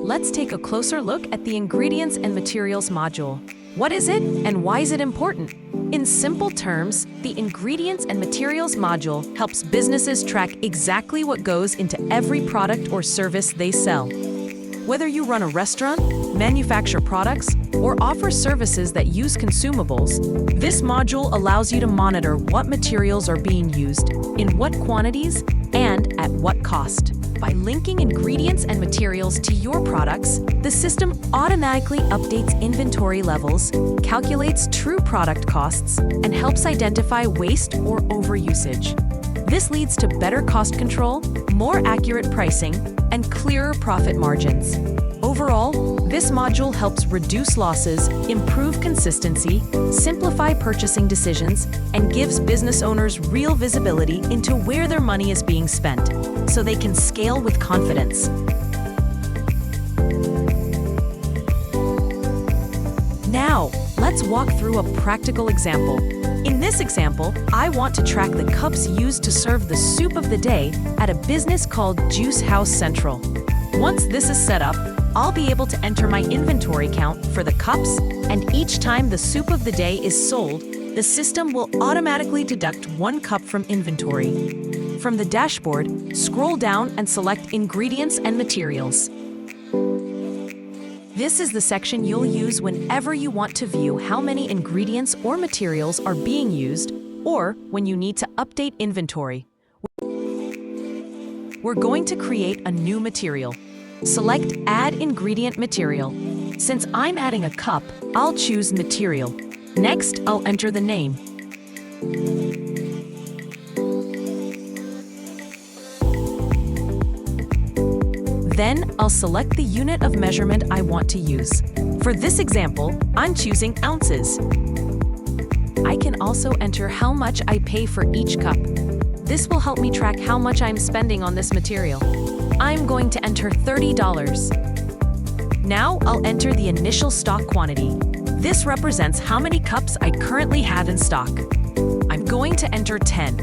let's take a closer look at the Ingredients and Materials module. What is it and why is it important? In simple terms, the Ingredients and Materials module helps businesses track exactly what goes into every product or service they sell. Whether you run a restaurant, manufacture products, or offer services that use consumables, this module allows you to monitor what materials are being used, in what quantities, and at what cost. By linking ingredients and materials to your products, the system automatically updates inventory levels, calculates true product costs, and helps identify waste or overusage. This leads to better cost control, more accurate pricing, and clearer profit margins. Overall, this module helps reduce losses, improve consistency, simplify purchasing decisions, and gives business owners real visibility into where their money is being spent, so they can scale with confidence. Now, let's walk through a practical example. In this example, I want to track the cups used to serve the soup of the day at a business called Juice House Central. Once this is set up, I'll be able to enter my inventory count for the cups, and each time the soup of the day is sold, the system will automatically deduct 1 cup from inventory. From the dashboard, scroll down and select Ingredients and Materials. This is the section you'll use whenever you want to view how many ingredients or materials are being used, or when you need to update inventory. We're going to create a new material. Select Add Ingredient Material. Since I'm adding a cup, I'll choose Material. Next, I'll enter the name. Then, I'll select the unit of measurement I want to use. For this example, I'm choosing ounces. I can also enter how much I pay for each cup. This will help me track how much I'm spending on this material. I'm going to enter $30. Now, I'll enter the initial stock quantity. This represents how many cups I currently have in stock. I'm going to enter 10.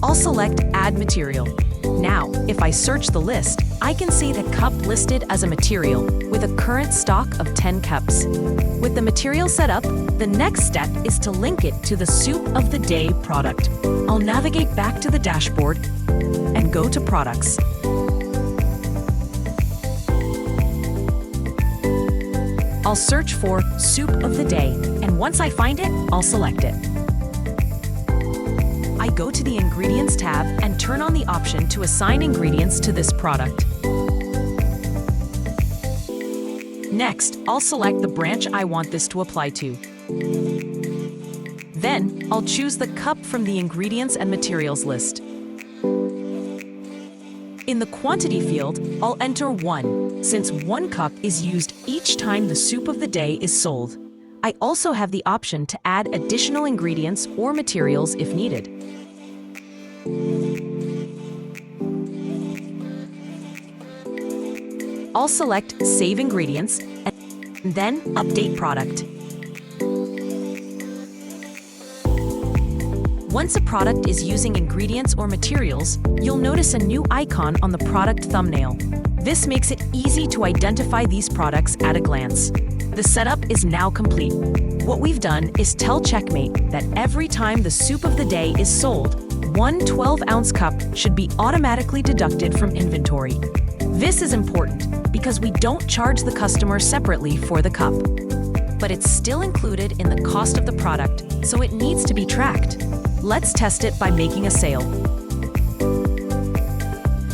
I'll select Add Material. Now, if I search the list, I can see the cup listed as a material with a current stock of 10 cups. With the material set up, the next step is to link it to the Soup of the Day product. I'll navigate back to the dashboard and go to Products. I'll search for Soup of the Day, and once I find it, I'll select it. I go to the Ingredients tab and turn on the option to assign ingredients to this product. Next, I'll select the branch I want this to apply to. Then, I'll choose the cup from the Ingredients and Materials list. In the quantity field, I'll enter 1, since 1 cup is used each time the soup of the day is sold. I also have the option to add additional ingredients or materials if needed. I'll select Save Ingredients and then Update Product. Once a product is using ingredients or materials, you'll notice a new icon on the product thumbnail. This makes it easy to identify these products at a glance. The setup is now complete. What we've done is tell Checkmate that every time the soup of the day is sold, 1 12-ounce cup should be automatically deducted from inventory. This is important because we don't charge the customer separately for the cup. But it's still included in the cost of the product, so it needs to be tracked. Let's test it by making a sale.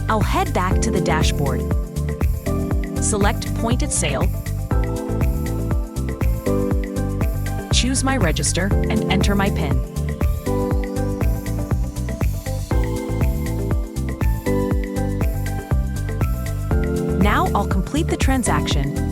I'll head back to the dashboard. Select Point at Sale, choose my register, and enter my PIN. Now I'll complete the transaction.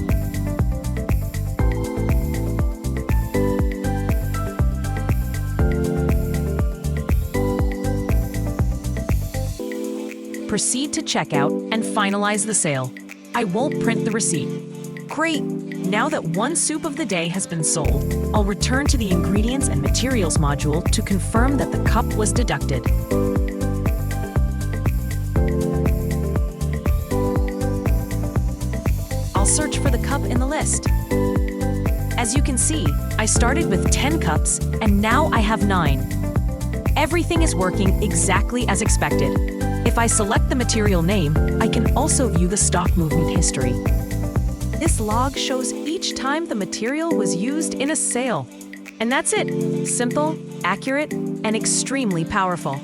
Proceed to checkout and finalize the sale. I won't print the receipt. Great! Now that 1 soup of the day has been sold, I'll return to the Ingredients and Materials module to confirm that the cup was deducted. search for the cup in the list. As you can see, I started with 10 cups, and now I have 9. Everything is working exactly as expected. If I select the material name, I can also view the stock movement history. This log shows each time the material was used in a sale. And that's it. Simple, accurate, and extremely powerful.